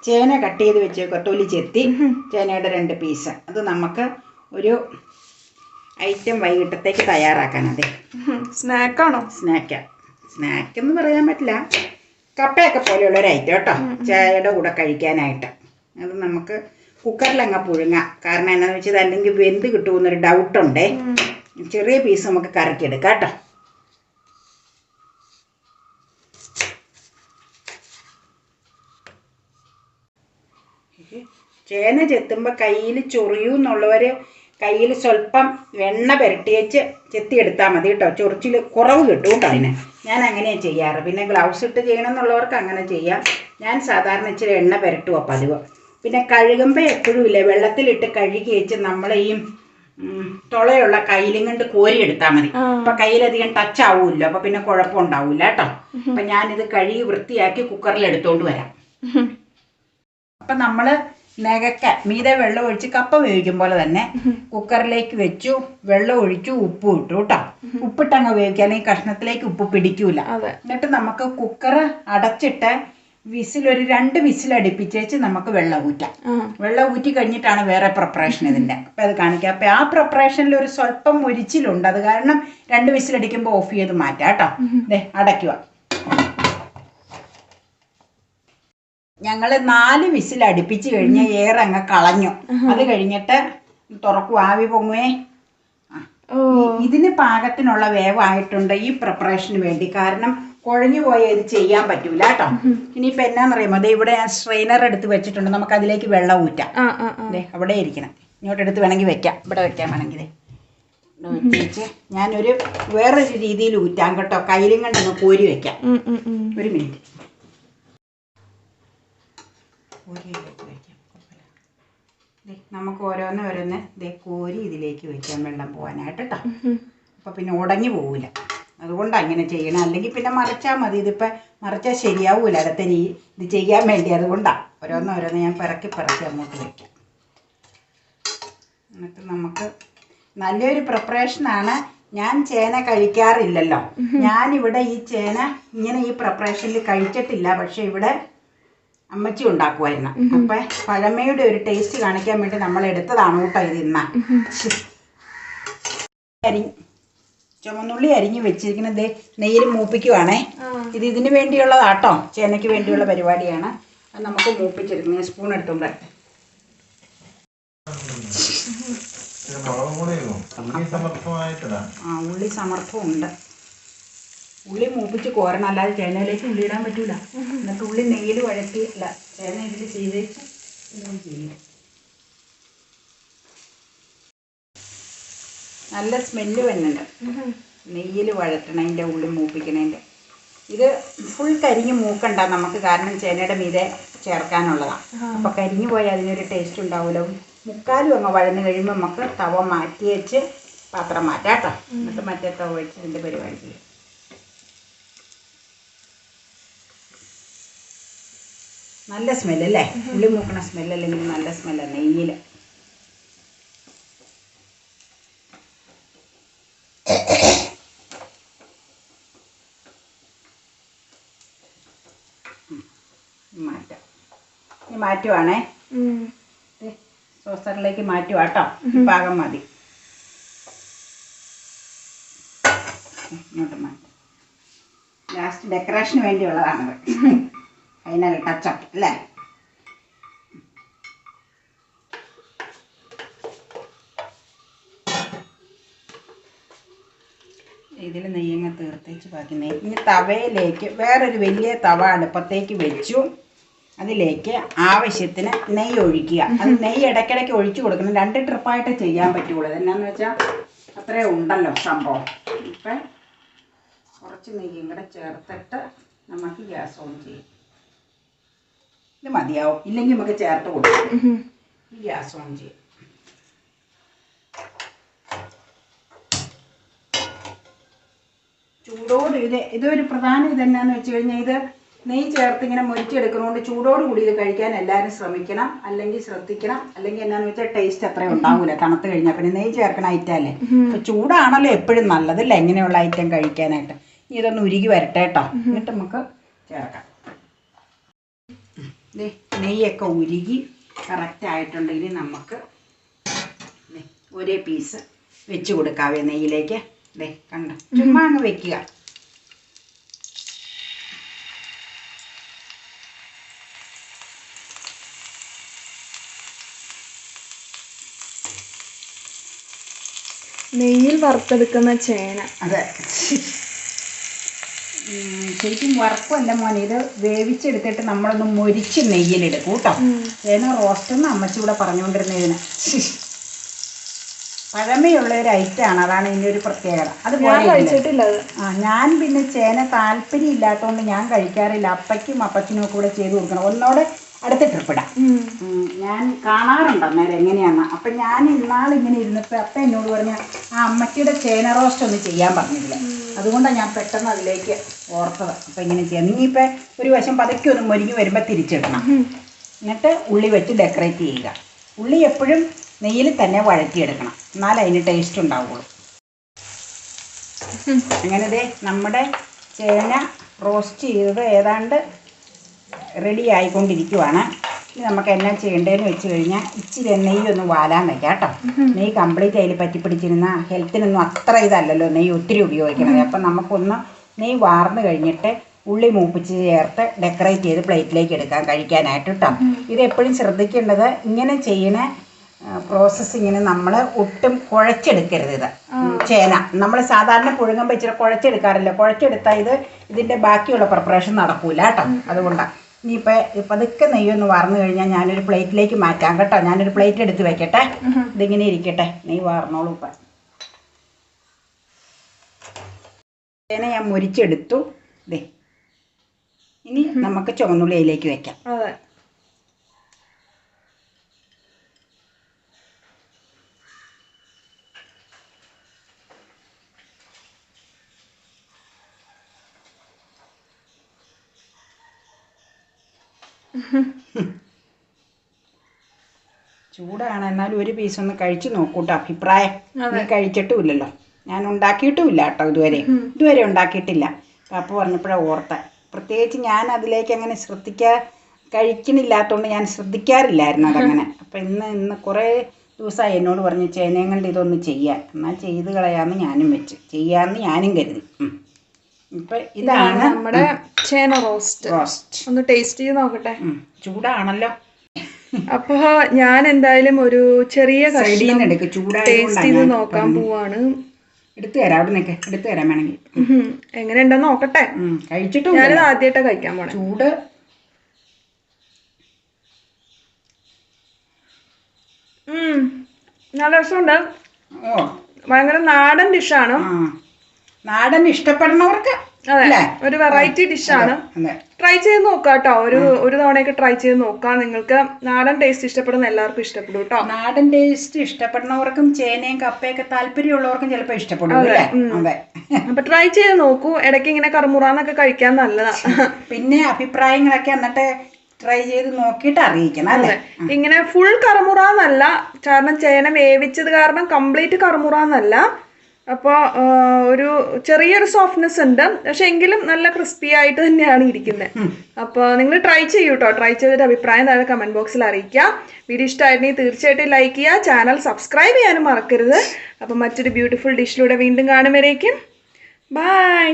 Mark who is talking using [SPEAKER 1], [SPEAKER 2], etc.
[SPEAKER 1] ചേന കട്ട് ചെയ്ത് വെച്ചേക്കുക, തൊലി ചെത്തി ചേനയുടെ 2 പീസ്. അത് നമുക്ക് ഒരു ഐറ്റം വൈകിട്ടത്തേക്ക് തയ്യാറാക്കാൻ. അതെ,
[SPEAKER 2] സ്നാക്കാണോ?
[SPEAKER 1] സ്നാക്ക് എന്ന് പറയാൻ പറ്റില്ല, കപ്പയൊക്കെ പോലെയുള്ളൊരു ഐറ്റം കേട്ടോ, ചായയുടെ കൂടെ കഴിക്കാനായിട്ട്. അത് നമുക്ക് കുക്കറിലങ്ങ് പുഴുങ്ങാം. കാരണം എന്താണെന്ന് വെച്ചാൽ അല്ലെങ്കിൽ വെന്ത് കിട്ടുമെന്നൊരു ഡൗട്ടുണ്ടേ. ചെറിയ പീസ് നമുക്ക് കറക്കിയെടുക്കാം കേട്ടോ. ചേന ചെത്തുമ്പോൾ കയ്യിൽ ചൊറിയൂന്നുള്ളവർ കയ്യിൽ സ്വല്പം എണ്ണ പുരട്ടിയേച്ച് ചെത്തിയെടുത്താൽ മതി കേട്ടോ. ചൊറിച്ചിൽ കുറവ് കിട്ടും കേട്ടോ. അതിന് ഞാൻ അങ്ങനെയാണ് ചെയ്യാറ്. പിന്നെ ഗ്ലൗസ് ഇട്ട് ചെയ്യണമെന്നുള്ളവർക്ക് അങ്ങനെ ചെയ്യാം. ഞാൻ സാധാരണ ഇച്ചിരി എണ്ണ പുരട്ടുക പതിവ്. പിന്നെ കഴുകുമ്പോൾ എപ്പോഴും ഇല്ലേ, വെള്ളത്തിലിട്ട് കഴുകി വെച്ച് നമ്മൾ ഈ തുളയുള്ള കയ്യിലും കൊണ്ട് കോരിയെടുത്താൽ മതി. അപ്പം കയ്യിലധികം ടച്ച് ആവൂല്ലോ, അപ്പം പിന്നെ കുഴപ്പമുണ്ടാവില്ല കേട്ടോ. അപ്പം ഞാനിത് കഴുകി വൃത്തിയാക്കി കുക്കറിൽ എടുത്തുകൊണ്ട് വരാം. അപ്പം നമ്മൾ നെകക്ക മീതെ വെള്ളം ഒഴിച്ച് കപ്പ വേവിക്കും പോലെ തന്നെ കുക്കറിലേക്ക് വെച്ചു, വെള്ളം ഒഴിച്ചു, ഉപ്പും ഇട്ടു കേട്ടോ. ഉപ്പിട്ടങ്ങ് വേവിക്കുക, അല്ലെങ്കിൽ കഷ്ണത്തിലേക്ക് ഉപ്പ് പിടിക്കൂല. എന്നിട്ട് നമുക്ക് കുക്കർ അടച്ചിട്ട് ഒരു 2 വിസിൽ അടുപ്പിച്ചേച്ച് നമുക്ക് വെള്ളം ഊറ്റാം. വെള്ളം ഊറ്റി കഴിഞ്ഞിട്ടാണ് വേറെ പ്രിപ്പറേഷൻ ഇതിൻ്റെ. അപ്പം അത് കാണിക്കാം. അപ്പം ആ പ്രിപ്പറേഷനിൽ ഒരു സ്വല്പം മുരിച്ചിലുണ്ട്. അത് കാരണം 2 വിസിലടിക്കുമ്പോൾ ഓഫ് ചെയ്ത് മാറ്റാം കേട്ടോ. ദേ അടയ്ക്കുക. ഞങ്ങൾ 4 വിസിൽ അടുപ്പിച്ച് കഴിഞ്ഞ് ഏറങ്ങ് കളഞ്ഞു. അത് കഴിഞ്ഞിട്ട് തുറക്കും, ആവി പൊങ്ങുവേ. ഇതിന് പാകത്തിനുള്ള വേവായിട്ടുണ്ട് ഈ പ്രിപ്പറേഷന് വേണ്ടി. കാരണം കുഴഞ്ഞു പോയാൽ ഇത് ചെയ്യാൻ പറ്റൂല കേട്ടോ. ഇനിയിപ്പോൾ എന്നാന്നറിയാമോ, അതേ ഇവിടെ ഞാൻ സ്ട്രെയിനർ എടുത്ത് വെച്ചിട്ടുണ്ട്. നമുക്ക് അതിലേക്ക് വെള്ളം ഊറ്റാം. അതെ, അവിടെ ഇരിക്കണം. ഇങ്ങോട്ട് എടുത്ത് വേണമെങ്കിൽ വെക്കാം, ഇവിടെ വെക്കാൻ വേണമെങ്കിൽ വെച്ച് ഞാനൊരു വേറൊരു രീതിയിൽ ഊറ്റാം കേട്ടോ. കയ്യിലും കണ്ടങ്ങ് കോരി വെക്കാം. ഒരു മിനിറ്റ്. നമുക്ക് ഓരോന്ന് കോരി ഇതിലേക്ക് വെക്കാം, വെള്ളം പോകാനായിട്ട് കേട്ടോ. അപ്പോൾ പിന്നെ ഉടഞ്ഞു പോവില്ല. അതുകൊണ്ടാണ് അങ്ങനെ ചെയ്യണം. അല്ലെങ്കിൽ പിന്നെ മറിച്ചാൽ മതി. ഇതിപ്പോൾ മറിച്ചാൽ ശരിയാവൂല അടുത്ത ഇത് ചെയ്യാൻ വേണ്ടി. അതുകൊണ്ടാണ് ഓരോന്ന് ഞാൻ പിറക്കി അങ്ങോട്ട് വയ്ക്കാം. എന്നിട്ട് നമുക്ക് നല്ലൊരു പ്രിപ്പറേഷനാണ്. ഞാൻ ചേന കഴിക്കാറില്ലല്ലോ. ഞാനിവിടെ ഈ ചേന ഇങ്ങനെ ഈ പ്രിപ്പറേഷനിൽ കഴിച്ചിട്ടില്ല. പക്ഷെ ഇവിടെ അമ്മച്ചി ഉണ്ടാക്കുമായിരുന്നു. അപ്പം പഴമയുടെ ഒരു ടേസ്റ്റ് കാണിക്കാൻ വേണ്ടി നമ്മൾ എടുത്തതാണ് കേട്ടോ ഇത്. ഇന്ന ചുമന്നുള്ളി അരിഞ്ഞ് വെച്ചിരിക്കുന്നത് നെയ്യിൽ മൂപ്പിക്കുവാണേ. ഇതിന് വേണ്ടിയുള്ളതാട്ടോ, ചേനയ്ക്ക് വേണ്ടിയുള്ള പരിപാടിയാണ്. അത് നമുക്ക് മൂപ്പിച്ചെടുക്കും. ഞാൻ സ്പൂൺ എടുത്തോണ്ട് ഉള്ളി സമർത്ഥമുണ്ട്. ഉള്ളി മൂപ്പിച്ച് കോരണം, അല്ലാതെ ചേനയിലേക്ക് ഉള്ളി ഇടാൻ പറ്റൂല. എന്നിട്ട് ഉള്ളി നെയ്യിൽ വഴറ്റിയില്ല, ചേന ഇതിൽ ചെയ്തേച്ച് ചെയ്യും. നല്ല സ്മെല്ല് വരുന്നുണ്ട് നെയ്യിൽ വഴറ്റണതിൻ്റെ, ഉള്ളി മൂപ്പിക്കണതിൻ്റെ. ഇത് ഫുൾ കരിഞ്ഞ് മൂക്കണ്ട നമുക്ക്, കാരണം ചേനയുടെ മീതെ ചേർക്കാനുള്ളതാണ്. അപ്പോൾ കരിഞ്ഞു പോയാൽ അതിനൊരു ടേസ്റ്റ് ഉണ്ടാവില്ല. മുക്കാലും അങ്ങ് വഴന്ന് കഴിയുമ്പോൾ നമുക്ക് തവ മാറ്റി വെച്ച് പാത്രം മാറ്റാം കേട്ടോ. എന്നിട്ട് മറ്റേ തവ വെച്ച് ഇതിൻ്റെ പരിപാടി ചെയ്യും. നല്ല സ്മെല്ലല്ലേ, ഉള്ളി മൂക്കണ സ്മെല്ലല്ലെങ്കിൽ നല്ല സ്മെല്ലാണ് നെയ്യിൽ. മാറ്റാം. ഇനി മാറ്റുവാണേ, സോസറിലേക്ക് മാറ്റുക കേട്ടോ. പാകം മതി. ഇങ്ങോട്ട് മാറ്റാം. ലാസ്റ്റ് ഡെക്കറേഷന് വേണ്ടിയുള്ളതാണത്. ഫൈനൽ ടച്ചപ്പ് അല്ലേ. ഇതിൽ നെയ്യങ്ങ തീർത്തേച്ച് ബാക്കി നെയ്യ്. ഇനി തവയിലേക്ക് വേറൊരു വലിയ തവ അടുപ്പത്തേക്ക് വെച്ചു. അതിലേക്ക് ആവശ്യത്തിന് നെയ്യ് ഒഴിക്കുക. അത് നെയ്യ് ഇടയ്ക്കിടയ്ക്ക് ഒഴിച്ചു കൊടുക്കണം. 2 ട്രിപ്പായിട്ട് ചെയ്യാൻ പറ്റുള്ളൂ. എന്നാന്ന് വെച്ചാൽ അത്രേ ഉണ്ടല്ലോ സംഭവം. ഇപ്പം കുറച്ച് നെയ്യും കൂടെ ചേർത്തിട്ട് നമുക്ക് ഗ്യാസ് ഓൺ ചെയ്യും. ഇത് മതിയാവും, ഇല്ലെങ്കിൽ നമുക്ക് ചേർത്ത് കൊടുക്കാം. ഗ്യാസ് ഓൺ ചെയ്യും. ചൂടോട് ഇതൊരു പ്രധാന ഇതെന്നാന്ന് വെച്ച് കഴിഞ്ഞാൽ, ഇത് നെയ്യ് ചേർത്ത് ഇങ്ങനെ മുരിച്ചെടുക്കുന്നതുകൊണ്ട് ചൂടോട് കൂടി ഇത് കഴിക്കാൻ എല്ലാവരും ശ്രമിക്കണം. അല്ലെങ്കിൽ ശ്രദ്ധിക്കണം. അല്ലെങ്കിൽ എന്നാന്ന് വെച്ചാൽ ടേസ്റ്റ് അത്രയും ഉണ്ടാവില്ല തണുത്ത് കഴിഞ്ഞാൽ. പിന്നെ നെയ്യ് ചേർക്കണ ഐറ്റം അല്ലേ. അപ്പോൾ ചൂടാണല്ലോ എപ്പോഴും നല്ലതല്ലേ എങ്ങനെയുള്ള ഐറ്റം കഴിക്കാനായിട്ട്. ഇതൊന്ന് ഉരുകി വരട്ടെ കേട്ടോ. എന്നിട്ട് നമുക്ക് ചേർക്കാം. ഇത് നെയ്യൊക്കെ ഉരുകി കറക്റ്റായിട്ടുണ്ടെങ്കിൽ നമുക്ക് ഒരേ പീസ് വെച്ച് കൊടുക്കാവേ നെയ്യിലേക്ക്. ദേ കണ്ട, ചുമ്മാ അങ്ങ് വെക്കുക.
[SPEAKER 2] നെയ്യിൽ വറുത്തെടുക്കുന്ന ചേന.
[SPEAKER 1] അതെ, ശരിക്കും വറക്കുമല്ല മോനെ, ഇത് വേവിച്ചെടുത്തിട്ട് നമ്മളൊന്ന് മൊരിച്ച് നെയ്യിലെടുക്കും കേട്ടോ. ചേന റോസ്റ്റെന്ന് അമ്മച്ചിവിടെ പറഞ്ഞുകൊണ്ടിരുന്നതിന് പഴമയുള്ള ഒരു ഐറ്റമാണ്, അതാണ് ഇതിൻ്റെ ഒരു പ്രത്യേകത. അതുപോലെ
[SPEAKER 2] കഴിച്ചിട്ടില്ല.
[SPEAKER 1] ഞാൻ പിന്നെ ചേന താല്പര്യം ഇല്ലാത്തതുകൊണ്ട് ഞാൻ കഴിക്കാറില്ല. അപ്പയ്ക്കും അപ്പച്ചനും ഒക്കെ കൂടെ ചെയ്ത് കൊടുക്കണം. ഒന്നോടെ അടുത്ത ട്രിപ്പിടാം. ഞാൻ കാണാറുണ്ട് അന്നേരം എങ്ങനെയാണ്. അപ്പം ഞാൻ ഇന്നാളിങ്ങനെ ഇരുന്നപ്പോൾ അപ്പം എന്നോട് പറഞ്ഞ ആ അമ്മച്ചിയുടെ ചേന റോസ്റ്റ് ഒന്ന് ചെയ്യാൻ പറഞ്ഞില്ല. അതുകൊണ്ടാണ് ഞാൻ പെട്ടെന്ന് അതിലേക്ക് ഓർത്തത്. അപ്പം ഇങ്ങനെ ചെയ്യാം. ഇനിയിപ്പോൾ ഒരു വശം പതുക്കെ ഒന്ന് മൊരിഞ്ഞ് വരുമ്പോൾ തിരിച്ചിടണം. എന്നിട്ട് ഉള്ളി വെച്ച് ഡെക്കറേറ്റ് ചെയ്യുക. ഉള്ളി എപ്പോഴും നെയ്യിൽ തന്നെ വഴറ്റിയെടുക്കണം, എന്നാലേ അതിന് ടേസ്റ്റ് ഉണ്ടാവുള്ളൂ. അങ്ങനെ ദേ നമ്മുടെ ചേന റോസ്റ്റ് ചെയ്തത് ഏതാണ്ട് റെഡി ആയിക്കൊണ്ടിരിക്കുവാണ്. ഇനി നമുക്ക് എന്നാ ചെയ്യേണ്ടതെന്ന് വെച്ച് കഴിഞ്ഞാൽ ഇച്ചിരി നെയ്യൊന്ന് വാലാൻ വയ്ക്കാം കേട്ടോ. നെയ്യ് കംപ്ലീറ്റ് അതിൽ പറ്റിപ്പിടിച്ചിരുന്ന ഹെൽത്തിനൊന്നും അത്ര ഇതല്ലല്ലോ നെയ്യ് ഒത്തിരി ഉപയോഗിക്കണത്. അപ്പം നമുക്കൊന്ന് നെയ്യ് വാർന്ന് കഴിഞ്ഞിട്ട് ഉള്ളി മൂപ്പിച്ച് ചേർത്ത് ഡെക്കറേറ്റ് ചെയ്ത് പ്ലേറ്റിലേക്ക് എടുക്കാം കഴിക്കാനായിട്ട് കേട്ടോ. ഇതെപ്പോഴും ശ്രദ്ധിക്കേണ്ടത്, ഇങ്ങനെ ചെയ്യണ പ്രോസസ്സിങ്ങിന് നമ്മൾ ഒട്ടും കുഴച്ചെടുക്കരുത്. ഇത് ചേന നമ്മൾ സാധാരണ പുഴുങ്ങുമ്പോൾ ഇച്ചിരി കുഴച്ചെടുക്കാറില്ല. കുഴച്ചെടുത്താൽ ഇതിൻ്റെ ബാക്കിയുള്ള പ്രിപ്പറേഷൻ നടക്കൂല കേട്ടോ. അതുകൊണ്ടാണ്. ഇനിയിപ്പോൾ പതുക്കെ നെയ്യൊന്ന് വാർന്നു കഴിഞ്ഞാൽ ഞാനൊരു പ്ലേറ്റിലേക്ക് മാറ്റാം കേട്ടോ. ഞാനൊരു പ്ലേറ്റ് എടുത്ത് വെക്കട്ടെ. ഇതിങ്ങനെ ഇരിക്കട്ടെ, നെയ്യ് വാർന്നോളൂ. ഇപ്പം ചേന ഞാൻ മുരിച്ചെടുത്തു. ദേ ഇനി നമുക്ക് ചുവന്നുള്ളിയിലേക്ക് വെക്കാം. ചൂടാണ്, എന്നാലും ഒരു പീസ് ഒന്ന് കഴിച്ചു നോക്കൂട്ടോ. അഭിപ്രായം നീ കഴിച്ചിട്ടുമില്ലല്ലോ, ഞാൻ ഉണ്ടാക്കിയിട്ടുമില്ല കേട്ടോ. ഇതുവരെ ഉണ്ടാക്കിയിട്ടില്ല. അപ്പോൾ പറഞ്ഞപ്പോഴാണ് ഓർത്ത. പ്രത്യേകിച്ച് ഞാൻ അതിലേക്ക് അങ്ങനെ കഴിക്കണില്ലാത്തതുകൊണ്ട് ഞാൻ ശ്രദ്ധിക്കാറില്ലായിരുന്നു അതങ്ങനെ. അപ്പം ഇന്ന് കുറേ ദിവസമായി എന്നോട് പറഞ്ഞ് ചേനയും കൊണ്ട് ഇതൊന്ന് ചെയ്യാൻ, എന്നാൽ ചെയ്ത് കളയാമെന്ന് ഞാനും വെച്ച് ചെയ്യാമെന്ന് ഞാനും കരുതി. ഇപ്പം ഇതാണ്
[SPEAKER 2] നമ്മുടെ ചേന റോസ്റ്റ്. ഒന്ന് ടേസ്റ്റ് ചെയ്ത് നോക്കട്ടെ.
[SPEAKER 1] ചൂടാണല്ലോ.
[SPEAKER 2] അപ്പൊ ഞാൻ എന്തായാലും ഒരു ചെറിയ ടേസ്റ്റ് ചെയ്ത് നോക്കാൻ പോവാണ്.
[SPEAKER 1] എടുത്തു തരാം, അവിടെ നിൽക്കെ എടുത്തു തരാൻ വേണമെങ്കിൽ.
[SPEAKER 2] എങ്ങനെയുണ്ടെന്ന് നോക്കട്ടെ.
[SPEAKER 1] കഴിച്ചിട്ടും
[SPEAKER 2] ഞാനിത് ആദ്യമായിട്ടാണ് കഴിക്കാൻ പോണേ.
[SPEAKER 1] ചൂട്
[SPEAKER 2] നല്ല രസമുണ്ട്. ഭയങ്കര നാടൻ ഡിഷാണ്.
[SPEAKER 1] നാടൻ ഇഷ്ടപ്പെടുന്നവർക്ക്
[SPEAKER 2] അതെ, ഒരു വെറൈറ്റി ഡിഷാണ്. ട്രൈ ചെയ്ത് നോക്കാം കേട്ടോ. ഒരു തവണയൊക്കെ ട്രൈ ചെയ്ത് നോക്കാം. നിങ്ങൾക്ക് നാടൻ ടേസ്റ്റ് ഇഷ്ടപ്പെടുന്ന എല്ലാവർക്കും ഇഷ്ടപ്പെടും കേട്ടോ.
[SPEAKER 1] നാടൻ ടേസ്റ്റ് ഇഷ്ടപ്പെടുന്നവർക്കും ചേനയും കപ്പയൊക്കെ താല്പര്യമുള്ളവർക്കും ചിലപ്പോൾ ഇഷ്ടപ്പെടും. അതെ,
[SPEAKER 2] അപ്പൊ ട്രൈ ചെയ്ത് നോക്കൂ. ഇടയ്ക്ക് ഇങ്ങനെ കറുമുറാന്നൊക്കെ കഴിക്കാൻ നല്ലതാ.
[SPEAKER 1] പിന്നെ അഭിപ്രായങ്ങളൊക്കെ എന്നിട്ട് ട്രൈ ചെയ്ത് നോക്കിയിട്ട് അറിയിക്കണം അല്ലേ.
[SPEAKER 2] ഇങ്ങനെ ഫുൾ കറുമുറാന്നല്ല, കാരണം ചേന വേവിച്ചത് കാരണം കംപ്ലീറ്റ് കറുമുറാന്നല്ല. അപ്പോൾ ഒരു ചെറിയൊരു സോഫ്റ്റ്നെസ് ഉണ്ട്, പക്ഷെ എങ്കിലും നല്ല ക്രിസ്പി ആയിട്ട് തന്നെയാണ് ഇരിക്കുന്നത്. അപ്പോൾ നിങ്ങൾ ട്രൈ ചെയ്യൂ കേട്ടോ. ട്രൈ ചെയ്തിട്ട് അഭിപ്രായം താഴെ കമൻറ്റ് ബോക്സിൽ അറിയിക്കുക. വീഡിയോ ഇഷ്ടമായിരുന്നെങ്കിൽ തീർച്ചയായിട്ടും ലൈക്ക് ചെയ്യുക. ചാനൽ സബ്സ്ക്രൈബ് ചെയ്യാനും മറക്കരുത്. അപ്പോൾ മറ്റൊരു ബ്യൂട്ടിഫുൾ ഡിഷിലൂടെ വീണ്ടും കാണും വരേക്കും ബൈ.